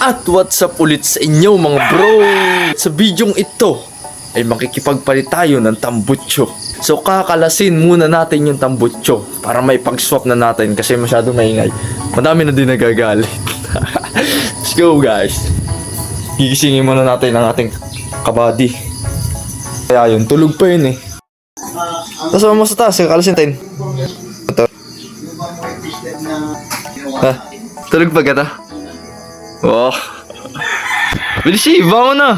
At what's up ulit sa inyo mga bro. Sa bidyong ito ay makikipagpalit tayo ng tambutso. So kakalasin muna natin yung tambutso para may pag-swap na natin kasi masyado maingay. Madami na din nagagalit. Let's go guys. Gigisingin muna natin ang ating kabady. Kaya yun, tulog pa yun eh. Nasa mo sa taas, kakalasin natin. Ito. Ha? Tulog pa ka ta? Oh. Bilis siya, iba mo na.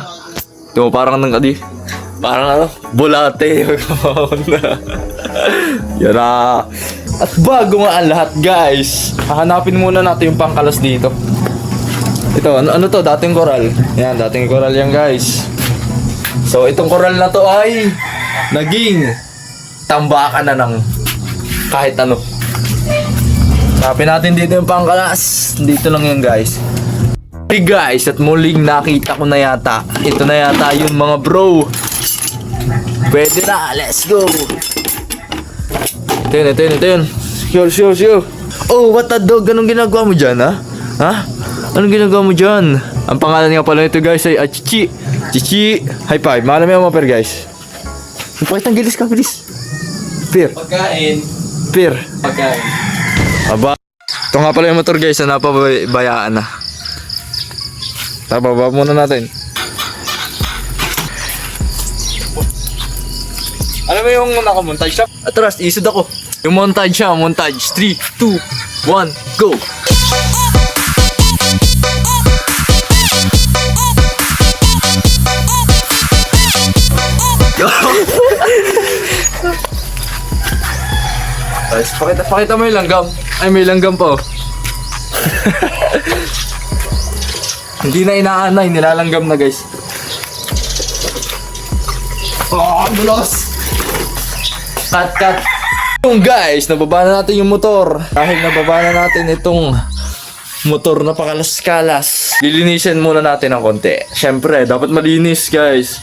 Ito mo, parang nang kadi. Parang ano, bulate. Yan na. At bago nga ang lahat guys, hahanapin muna natin yung pangkalas dito. Ito, ano to? Dating koral. Yan, dating koral yan guys. So, itong koral na to ay naging tambakan na ng kahit ano. Hanapin natin dito yung pangkalas. Dito lang yan guys. Hey guys, at muling nakita ko na yata. Ito na yata yung mga bro. Pwede na, let's go. Ito yun. Sure. Oh, what the dog? Anong ginagawa mo dyan, ha? Ha? Anong ginagawa mo dyan? Ang pangalan nga pala nito guys ay Chichi. Chichi. High five. Maalam yung mga per guys. Pakitang gilis ka, bilis. Per. Pagkain. Per. Pagkain. Aba. Ito nga pala yung motor guys na napabayaan na. Tababa muna natin. Alam mo yung naka-montage siya? Atras, isod ako. Yung montage siya, montage. 3, 2, 1, go! Guys, pakita mo yung langgam. Ay, may langgam pa oh. Hindi na inaanay, nilalanggam na guys. Oh, bulos! Cut! Yung guys, nababa na natin yung motor. Dahil nababa na natin itong motor na pakalas-kalas, lilinisin muna natin ng konti. Siyempre, dapat malinis guys.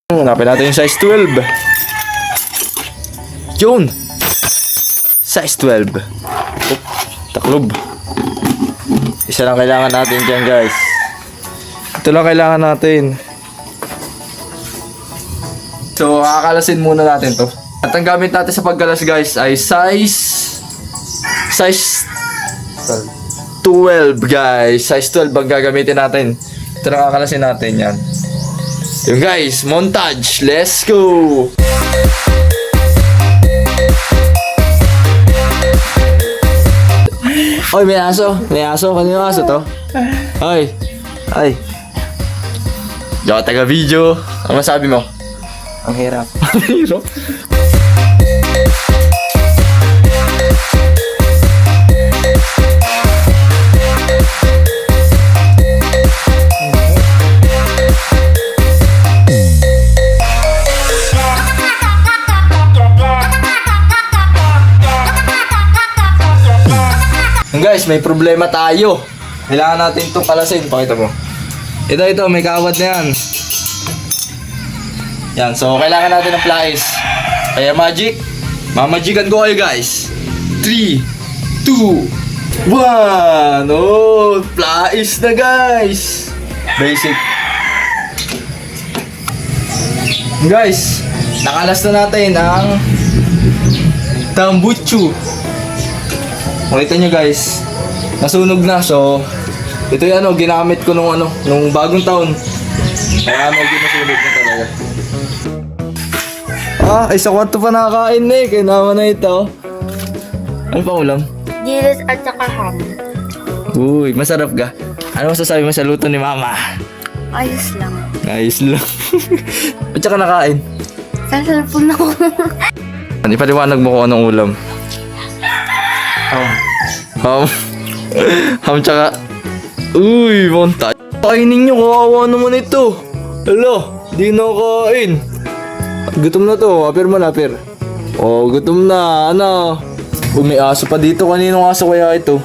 Hanapin natin yung size 12. Yun! Size 12. Oop, taklob. Isa lang kailangan natin dyan guys. Ito lang kailangan natin. So, kakalasin muna natin to. At ang gamit natin sa pagkalas guys ay size 12 guys. Size 12 ang gagamitin natin. Ito lang kakalasin natin yan. Yung guys, montage. Let's go! Oy, may aso. Kanino aso to? Ay. Yo, taga-video. Ano masabi mo? Ang hirap. Ang hirap? Guys, may problema tayo. Kailangan natin itong kalasin. Pakita mo. Ito, may kawad na yan. Yan, so kailangan natin ng pliers. Kaya magic. Mamagican ko kayo guys. 3, 2, 1. Oh, pliers na guys. Basic. Guys, nakalas na natin ang tambutso. Makita nyo guys, nasunog na. So, ito yung ginamit ko nung bagong taon. Kaya medyo nasunog na talaga. Ay sa kwarto pa nakakain eh. Kaya naman na ito. Ano pa ulam? Dilis at saka ham. Uy, masarap ka. Ano masasabi mo sa luto ni mama? Ayos lang. Ayos lang. At saka nakain. Sa cellphone ako. Ipaliwanag mo kung anong ulam. Ham tsaka. Uy, montage. Kainin nyo, kawawa naman ito. Hala, di na kain. Gutom na to, apir mo na, apir. Oh, gutom na, ano. May aso pa dito, kaninong aso kaya ito?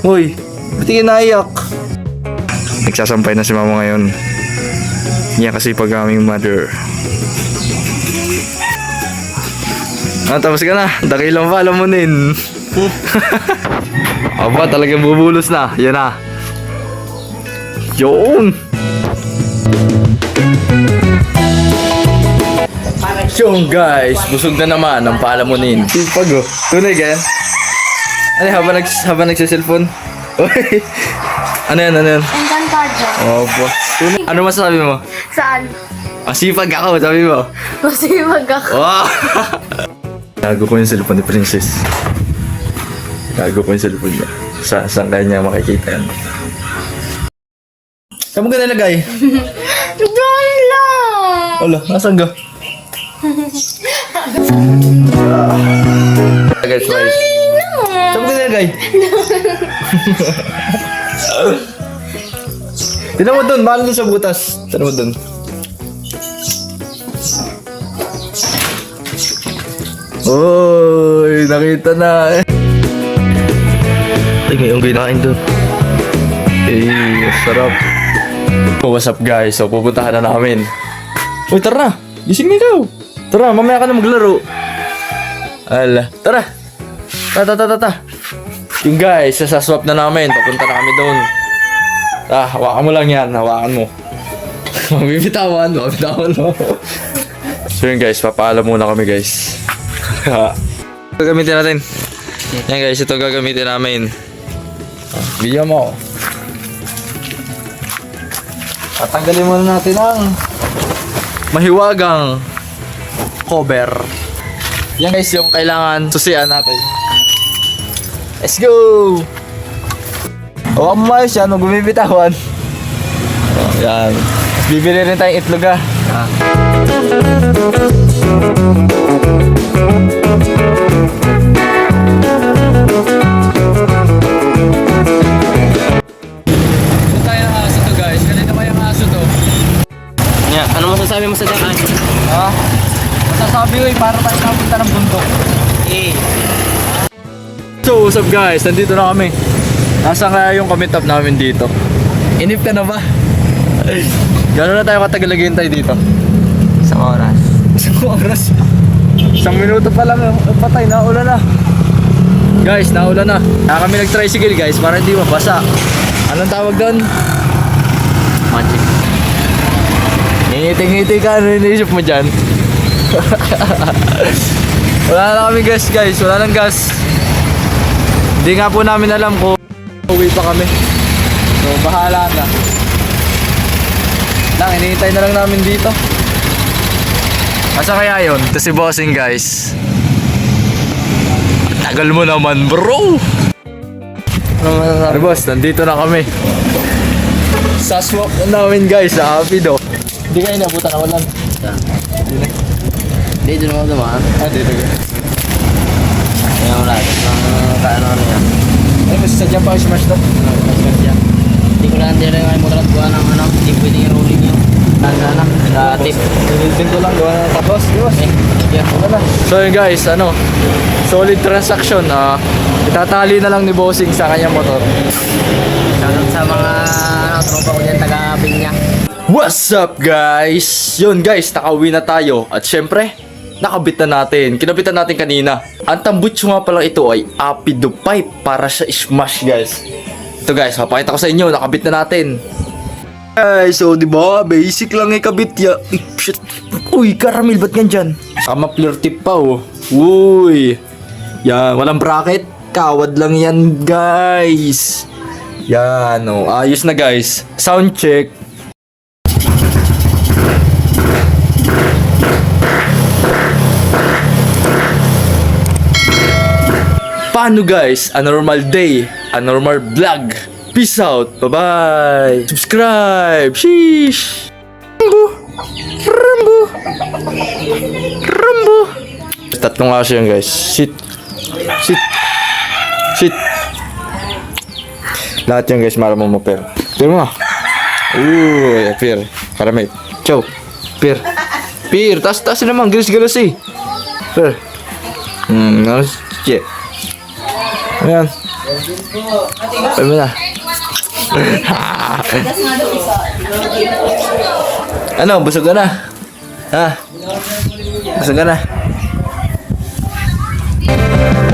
Uy, ba't kinaiyak? Nagsasampay na si mama ngayon. Yan kasi pag aming mother. Tapos ka na. Dakilang palamunin. Aba, talagang bubulos na. Yan na. Yun. Yung guys, busog na naman ang palamunin. Sipag oh. Tunay ka yan? Ano, habang nagsiselfon? Uy. Ano yan? Encantado. Opo. Tunay. Ano masasabi mo? Saan? Sipag ako, sabi mo. Masipag ako. Wow! Gago ko yung cellphone ni Princess. Gago ko yung cellphone niya. Saan kaya niya makikita yan? Saan mo ka nalagay? Diyan lang! Wala, nasaan ka? Guys, guys. Saan mo ka nalagay? Tignan mo dun, mahal dun sa butas. Tignan mo dun. Oy, nakita na. Ay, may unggoy na kain doon. Sarap. Oh, what's up guys? So, pupuntahan na namin. Uy, tara na. Gising na ikaw. Tara, mamaya ka na maglaro. Ala, tara. Ta. Yung guys, sasaswap na namin. Papunta na kami doon. Hawakan mo lang yan. Hawakan mo. Mabibitawan mo. So yun guys, papaalam muna kami guys. Gagamitin natin. Yan guys, ito gagamitin namin. Bigyan mo. Tatanggalin muna natin ang mahiwagang cover. Yan guys, yung kailangan susian natin. Let's go! Huwag mo maayos yan, huwag bumibitawan. Yan. Bibili rin tayong itlog ha. Ano masasabi mo sa dyan? Masasabi ko para tayo napunta ng bundok. So, what's up guys? Nandito na kami. Nasaan kaya yung commit up namin dito? Inip ka na ba? Gano'n na tayo katagal naghihintay dito? Isang oras. Isang oras? Isang minuto pa lang, patay, naulan na. Guys, naulan na. Kaya kami nag-tricycle guys para hindi mabasa. Anong tawag doon? Magic. Ngiti-ngiti ka, ano iniisip mo dyan? Wala na kami gas guys, wala nang gas. Hindi nga po namin alam kung uwi pa kami. So bahala na. Hinihintay na lang namin dito. Asa kaya yun? Ito si Bossing guys. Tagal mo naman bro. Ano boss, nandito na kami. Sa swap na namin guys, sa Apido. Hindi kayo nabutan na walan. Dito na ako dumaan. Dito ka. Kaya wala. Kaano yan. Ay, mas sadya pa smash to. Hindi ko lang din ay mo talaga ng ano. Hindi pwede yung rolling yung tanda na. Tip. Dito lang, gawa na tapos. Diba? So yun guys, solid transaction. Itatali na lang ni Bossing sa kanyang motor. Shoutout sa mga tropa ko dyan, taga-Pinya. What's up guys? Yun guys, nakauwi na tayo. At syempre, nakabit na natin. Kinabitan natin kanina. Ang tambutso nga pala ito ay Apido pipe para sa smash guys. Ito guys, papakita ko sa inyo, nakabit na natin. Guys, so diba, basic lang ikabit ya. Shit. Uy, karamil, ba't ganyan? Sama clear tip pa oh. Uy. Yan, walang bracket. Kawad lang yan guys. Yan oh, ayos na guys. Sound check. Paano guys? A normal day, a normal vlog. Peace out. Bye-bye. Subscribe. Sheesh. Rambo. Tatlong aso yan guys. Sit. Lahat yan guys, maramang mo per. Per mo. Per. Karamay. Chow. Per. Tas naman. Galis eh. Per. Yeah. Ayan. Ay mo na. Ano, busog ka na? Ha? Busog ka na? lang.